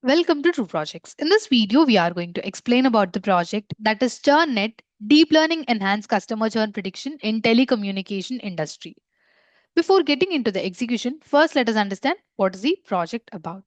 Welcome to True Projects. In this video, we are going to explain about the project that is ChurnNet, Deep Learning Enhanced Customer Churn Prediction in Telecommunication Industry. Before getting into the execution, first let us understand what is the project about.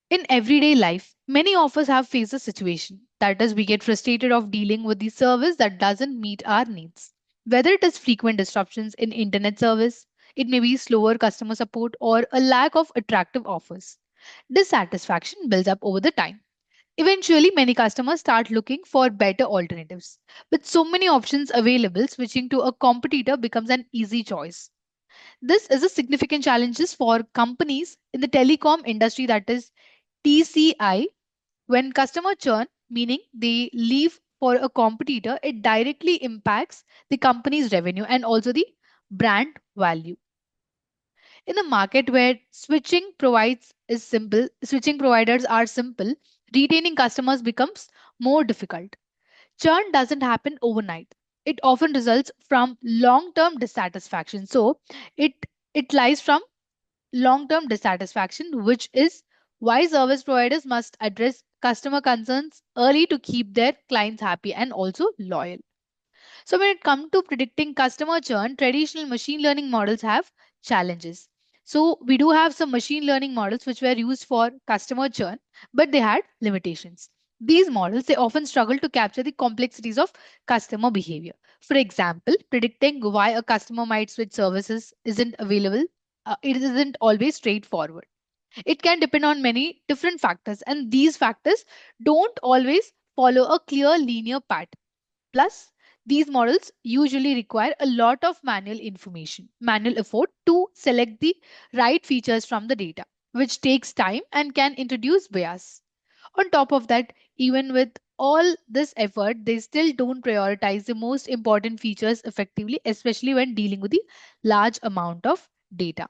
In everyday life, many of us have faced a situation that is we get frustrated of dealing with the service that doesn't meet our needs. Whether it is frequent disruptions in internet service, it may be slower customer support or a lack of attractive offers. Dissatisfaction builds up over the time. Eventually, many customers start looking for better alternatives. With so many options available, switching to a competitor becomes an easy choice. This is a significant challenge for companies in the telecom industry, that is TCI. When customer churn, meaning they leave for a competitor, it directly impacts the company's revenue and also the brand value. In a market where switching providers are simple, retaining customers becomes more difficult. Churn doesn't happen overnight. It often results from long-term dissatisfaction. So it it lies from long-term dissatisfaction, which is why service providers must address customer concerns early to keep their clients happy and also loyal. So when it comes to predicting customer churn, traditional machine learning models have challenges. So we do have some machine learning models which were used for customer churn, but they had limitations. These models they often struggle to capture the complexities of customer behavior. For example, predicting why a customer might switch services isn't available. It isn't always straightforward. It can depend on many different factors, and these factors don't always follow a clear linear path. Plus, these models usually require a lot of manual effort to select the right features from the data, which takes time and can introduce bias. On top of that, even with all this effort, they still don't prioritize the most important features effectively, especially when dealing with the large amount of data.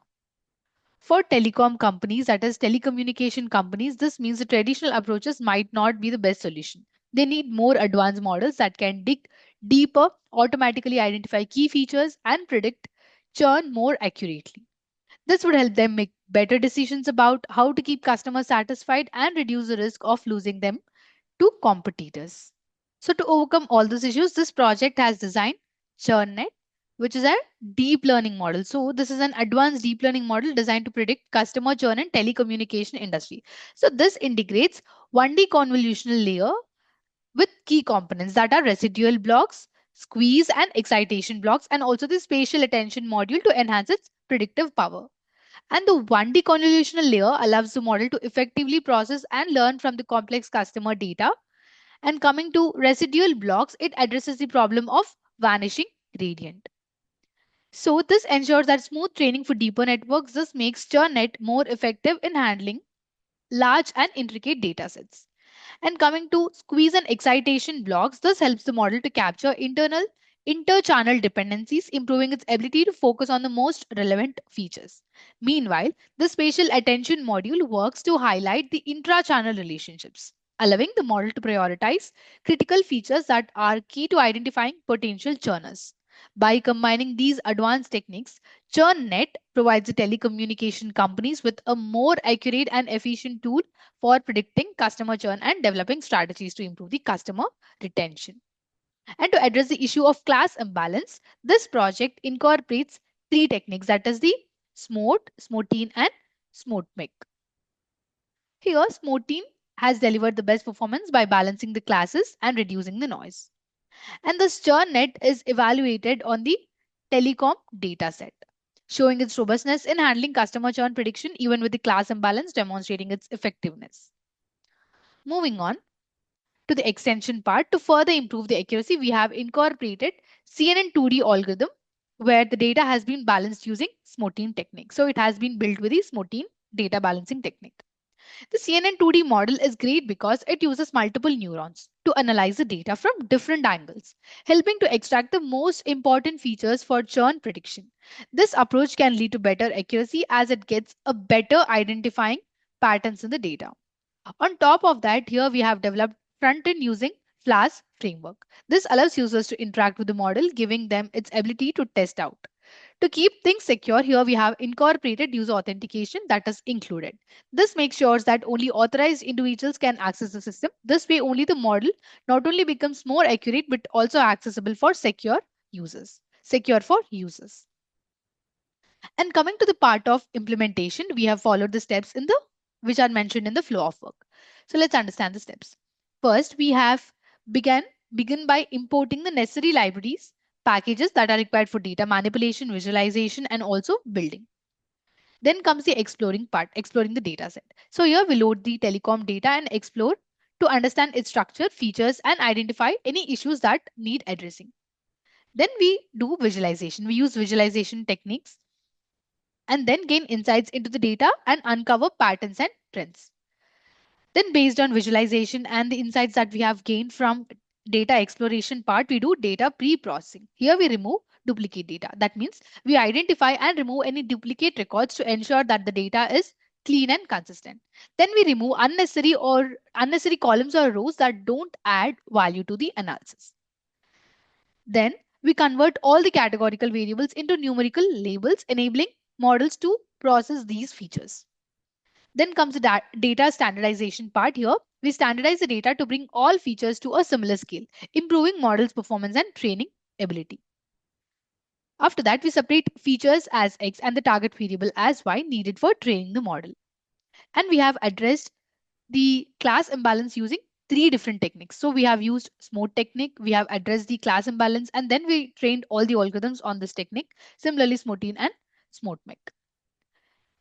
For telecom companies, that is telecommunication companies, this means the traditional approaches might not be the best solution. They need more advanced models that can dig deeper, automatically identify key features, and predict churn more accurately. This would help them make better decisions about how to keep customers satisfied and reduce the risk of losing them to competitors. So, to overcome all these issues, this project has designed ChurnNet, which is a deep learning model. So, this is an advanced deep learning model designed to predict customer churn in telecommunication industry. So, this integrates 1D convolutional layer with key components that are residual blocks, squeeze and excitation blocks, and also the spatial attention module to enhance its predictive power. And the 1D convolutional layer allows the model to effectively process and learn from the complex customer data, and coming to residual blocks, it addresses the problem of vanishing gradient. So this ensures that smooth training for deeper networks. This makes ChurnNet more effective in handling large and intricate data sets. And coming to squeeze and excitation blocks, this helps the model to capture internal inter-channel dependencies, improving its ability to focus on the most relevant features. Meanwhile, the spatial attention module works to highlight the intra-channel relationships, allowing the model to prioritize critical features that are key to identifying potential churners. By combining these advanced techniques, ChurnNet provides the telecommunication companies with a more accurate and efficient tool for predicting customer churn and developing strategies to improve the customer retention. And to address the issue of class imbalance, this project incorporates three techniques, that is the SMOTE, SMOTIN, and SMOTMIC. Here, SMOTIN has delivered the best performance by balancing the classes and reducing the noise. And the ChurnNet is evaluated on the telecom dataset, showing its robustness in handling customer churn prediction even with the class imbalance, demonstrating its effectiveness. Moving on to the extension part, to further improve the accuracy, we have incorporated CNN 2D algorithm where the data has been balanced using SMOTIN technique. So it has been built with the SMOTIN data balancing technique. The CNN 2D model is great because it uses multiple neurons to analyze the data from different angles, helping to extract the most important features for churn prediction. This approach can lead to better accuracy as it gets a better identifying patterns in the data. On top of that, here we have developed front-end using Flash framework. This allows users to interact with the model, giving them its ability to test out, To keep things secure, here we have incorporated user authentication that is included. This makes sure that only authorized individuals can access the system. This way, only the model not only becomes more accurate but also accessible for secure users. Secure for users. And coming to the part of implementation, we have followed the steps in the which are mentioned in the flow of work. So let's understand the steps. First, we have began begin by importing the necessary libraries, packages that are required for data manipulation, visualization, and also building. Then comes the exploring part, exploring the data set. So here we load the telecom data and explore to understand its structure, features, and identify any issues that need addressing. Then we do visualization. We use visualization techniques and then gain insights into the data and uncover patterns and trends. Then, based on visualization and the insights that we have gained from data exploration part, we do data pre-processing. Here we remove duplicate data. That means we identify and remove any duplicate records to ensure that the data is clean and consistent. Then we remove unnecessary columns or rows that don't add value to the analysis. Then we convert all the categorical variables into numerical labels, enabling models to process these features. Then comes the data standardization part here. We standardize the data to bring all features to a similar scale, improving models' performance and training ability. After that, we separate features as X and the target variable as Y needed for training the model. And we have addressed the class imbalance using three different techniques. So we have used smooth technique, we have addressed the class imbalance, and then we trained all the algorithms on this technique. Similarly, Smootine and SmoothMech.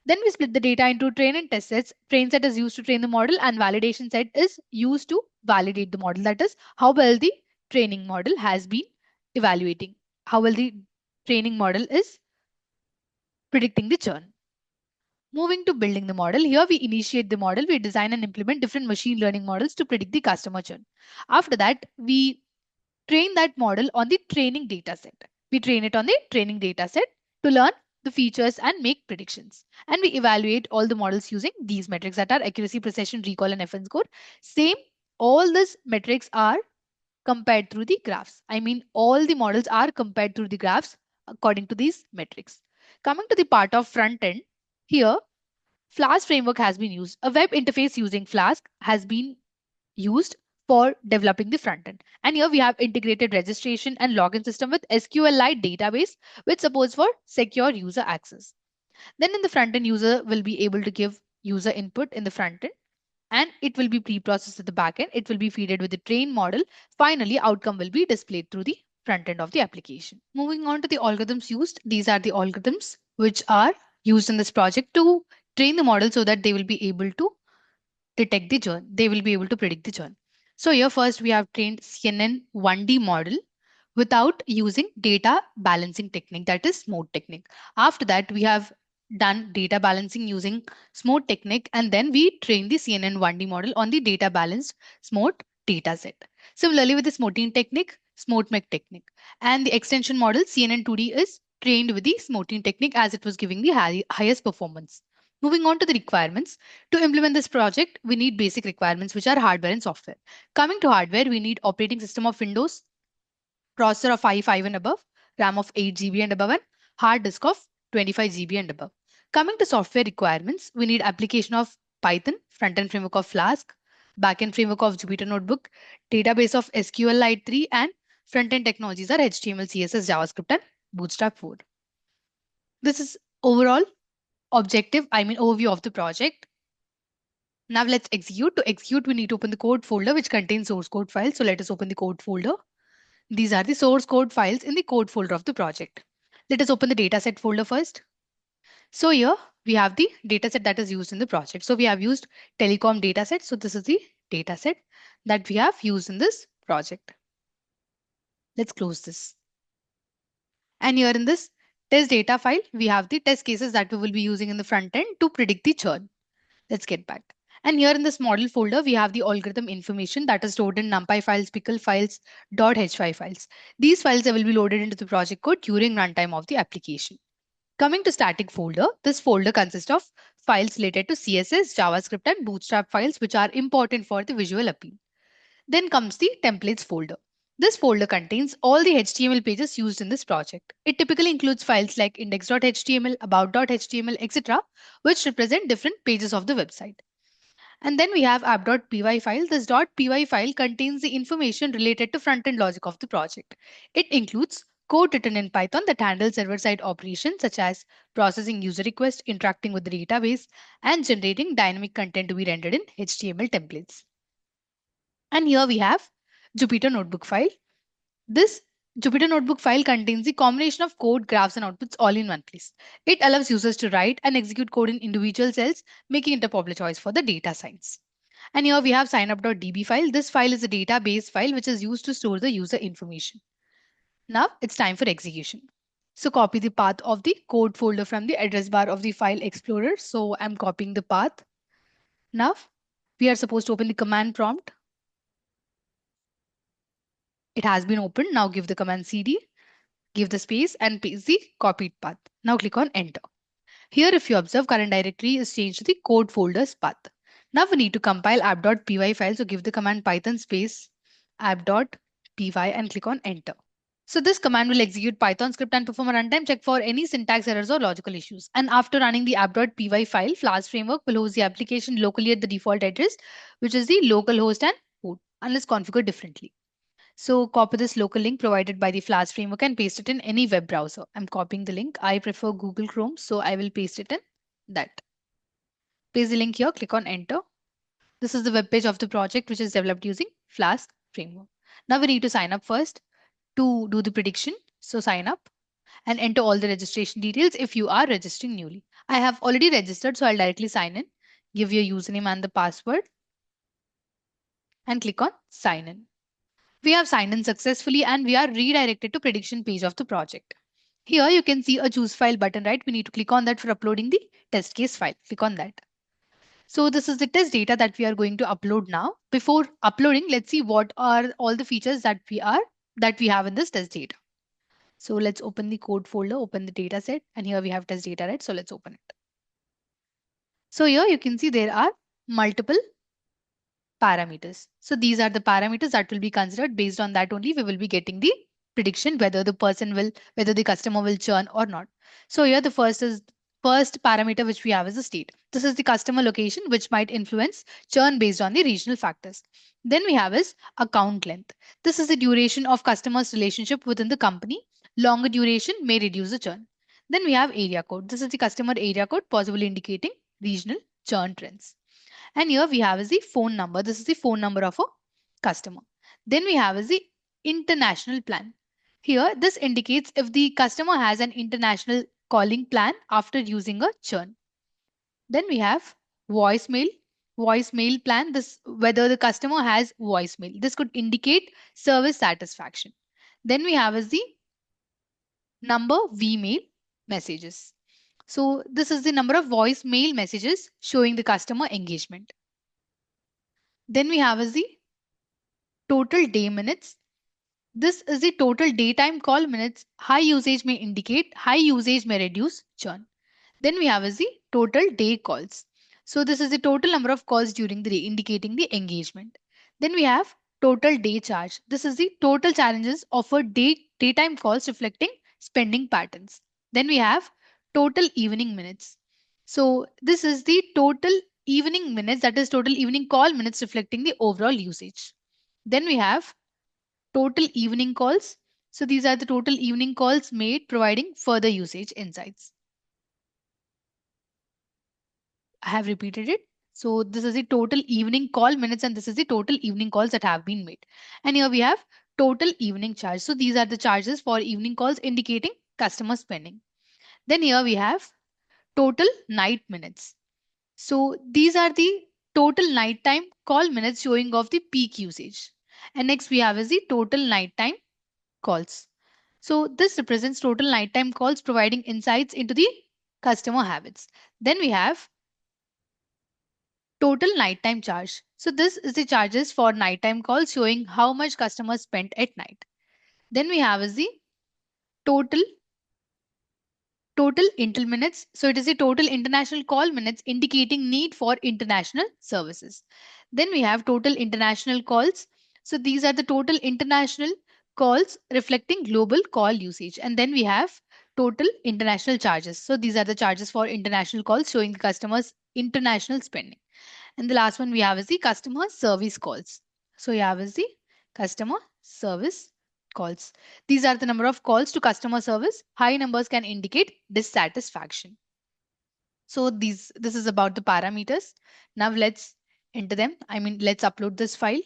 Then we split the data into train and test sets. Train set is used to train the model and validation set is used to validate the model. That is how well the training model has been evaluating, how well the training model is predicting the churn. Moving to building the model, here we initiate the model, we design and implement different machine learning models to predict the customer churn. After that, we train that model on the training data set. We train it on the training data set to learn the features and make predictions. And we evaluate all the models using these metrics that are accuracy, precision, recall, and FN score. Same, all these metrics are compared through the graphs. I mean, all the models are compared through the graphs according to these metrics. Coming to the part of front end, here Flask framework has been used. A web interface using Flask has been used for developing the front end. And here we have integrated registration and login system with SQLite database, which supports for secure user access. Then in the front end, user will be able to give user input in the front end and it will be pre-processed at the back end. It will be fed with the trained model. Finally, outcome will be displayed through the front end of the application. Moving on to the algorithms used. These are the algorithms which are used in this project to train the model so that they will be able to detect the churn. They will be able to predict the churn. So here first we have trained CNN 1D model without using data balancing technique, that is smooth technique. After that, we have done data balancing using smooth technique and then we train the CNN 1D model on the data balanced smooth data set. Similarly with the smoothing technique, smoothmec technique and the extension model CNN 2D is trained with the smoothing technique as it was giving the highest performance. Moving on to the requirements. To implement this project, we need basic requirements, which are hardware and software. Coming to hardware, we need operating system of Windows, processor of i5 and above, RAM of 8 GB and above, and hard disk of 25 GB and above. Coming to software requirements, we need application of Python, front-end framework of Flask, back-end framework of Jupyter Notebook, database of SQLite 3, and front-end technologies are HTML, CSS, JavaScript, and Bootstrap 4. This is overall overview of the project. Now let's execute. To execute, we need to open the code folder which contains source code files. So let us open the code folder. These are the source code files in the code folder of the project. Let us open the dataset folder first. So here we have the dataset that is used in the project. So we have used telecom dataset. So this is the dataset that we have used in this project. Let's close this. And here in this test data file, we have the test cases that we will be using in the front end to predict the churn. Let's get back. And here in this model folder, we have the algorithm information that is stored in numpy files, pickle files, .h5 files. These files will be loaded into the project code during runtime of the application. Coming to static folder, this folder consists of files related to CSS, JavaScript, and Bootstrap files, which are important for the visual appeal. Then comes the templates folder. This folder contains all the HTML pages used in this project. It typically includes files like index.html, about.html, etc., which represent different pages of the website. And then we have app.py file. This .py file contains the information related to front-end logic of the project. It includes code written in Python that handles server-side operations such as processing user requests, interacting with the database, and generating dynamic content to be rendered in HTML templates. And here we have Jupyter Notebook file. This Jupyter Notebook file contains the combination of code, graphs, and outputs all in one place. It allows users to write and execute code in individual cells, making it a popular choice for the data science. And here we have signup.db file. This file is a database file which is used to store the user information. Now it's time for execution. So copy the path of the code folder from the address bar of the file explorer. So I'm copying the path. Now we are supposed to open the command prompt. It has been opened. Now give the command cd, give the space and paste the copied path. Now click on enter. Here, if you observe, current directory is changed to the code folder's path. Now we need to compile app.py file. So give the command python space app.py and click on enter. So this command will execute Python script and perform a runtime check for any syntax errors or logical issues. And after running the app.py file, Flask framework will host the application locally at the default address, which is the local host and port, unless configured differently. So copy this local link provided by the Flask framework and paste it in any web browser. I'm copying the link. I prefer Google Chrome, so I will paste it in that. Paste the link here, click on enter. This is the web page of the project, which is developed using Flask framework. Now we need to sign up first to do the prediction. So sign up and enter all the registration details if you are registering newly. I have already registered, so I'll directly sign in. Give your username and the password and click on sign in. We have signed in successfully and we are redirected to prediction page of the project. Here you can see a choose file button, right? We need to click on that for uploading the test case file. Click on that. So this is the test data that we are going to upload now. Before uploading, let's see what are all the features that we have in this test data. So let's open the code folder, open the data set, and here we have test data, right? So let's open it. So here you can see there are multiple parameters. So these are the parameters that will be considered. Based on that only we will be getting the prediction whether the customer will churn or not. So here the first parameter which we have is the state. This is the customer location which might influence churn based on the regional factors. Then we have is account length. This is the duration of customer's relationship within the company. Longer duration may reduce the churn. Then we have area code. This is the customer area code, possibly indicating regional churn trends. And here we have is the phone number. This is the phone number of a customer. Then we have is the international plan. Here, this indicates if the customer has an international calling plan after using a churn. Then we have voicemail. Voicemail plan, this whether the customer has voicemail. This could indicate service satisfaction. Then we have is the number vmail messages. So this is the number of voicemail messages showing the customer engagement. Then we have is the total day minutes. This is the total daytime call minutes. High usage may indicate, high usage may reduce churn. Then we have is the total day calls. So this is the total number of calls during the day, indicating the engagement. Then we have total day charge. This is the total challenges offered daytime calls reflecting spending patterns. Then we have total evening minutes. So this is the total evening minutes, that is total evening call minutes reflecting the overall usage. Then we have total evening calls. So these are the total evening calls made, providing further usage insights. I have repeated it. So this is the total evening call minutes and this is the total evening calls that have been made. And here we have total evening charge. So these are the charges for evening calls indicating customer spending. Then here we have total night minutes. So these are the total nighttime call minutes showing of the peak usage. And next we have is the total nighttime calls. So this represents total nighttime calls providing insights into the customer habits. Then we have total nighttime charge. So this is the charges for nighttime calls showing how much customers spent at night. Then we have is the total intel minutes. So it is the total international call minutes indicating need for international services. Then we have total international calls. So these are the total international calls reflecting global call usage. And then we have total international charges. So these are the charges for international calls showing the customer's international spending. And the last one we have is the customer service calls. So you have is the customer service calls. These are the number of calls to customer service. High numbers can indicate dissatisfaction. So this is about the parameters. Now let's enter them. Let's upload this file.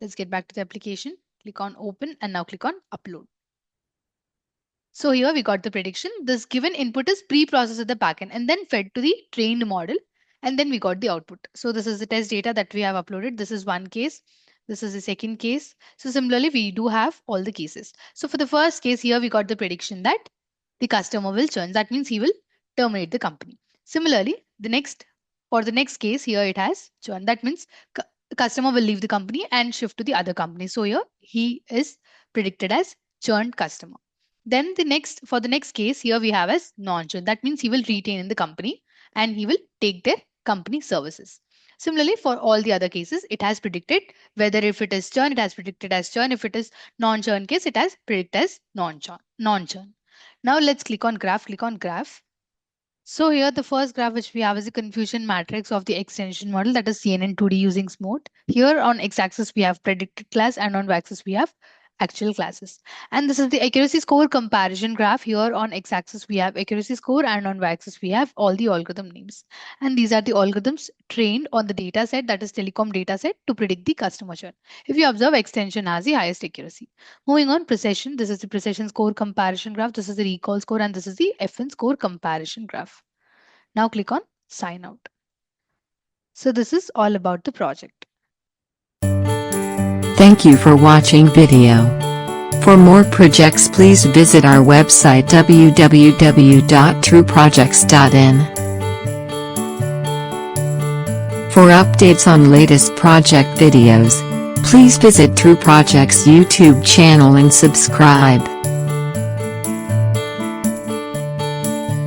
Let's get back to the application. Click on open and now click on upload. So here we got the prediction. This given input is pre-processed at the backend and then fed to the trained model. And then we got the output. So this is the test data that we have uploaded. This is one case. This is the second case. So similarly, we do have all the cases. So for the first case here, we got the prediction that the customer will churn. That means he will terminate the company. Similarly, for the next case here, it has churn. That means the customer will leave the company and shift to the other company. So here he is predicted as churned customer. Then for the next case here we have as non-churn. That means he will retain in the company and he will take their company services. Similarly, for all the other cases, it has predicted whether if it is churn, it has predicted as churn. If it is non-churn case, it has predicted as non-churn. Now let's click on graph. Click on graph. So here the first graph which we have is a confusion matrix of the extension model, that is CNN 2D using SMOTE. Here on x-axis we have predicted class and on y-axis we have actual classes. And this is the accuracy score comparison graph. Here on x-axis we have accuracy score and on y-axis we have all the algorithm names. And these are the algorithms trained on the data set, that is telecom data set, to predict the customer churn. If you observe, extension has the highest accuracy. Moving on, precision. This is the precision score comparison graph. This is the recall score and this is the FN score comparison graph. Now click on sign out. So this is all about the project. Thank you for watching video. For more projects please visit our website www.trueprojects.in. For updates on latest project videos, please visit True Projects YouTube channel and subscribe.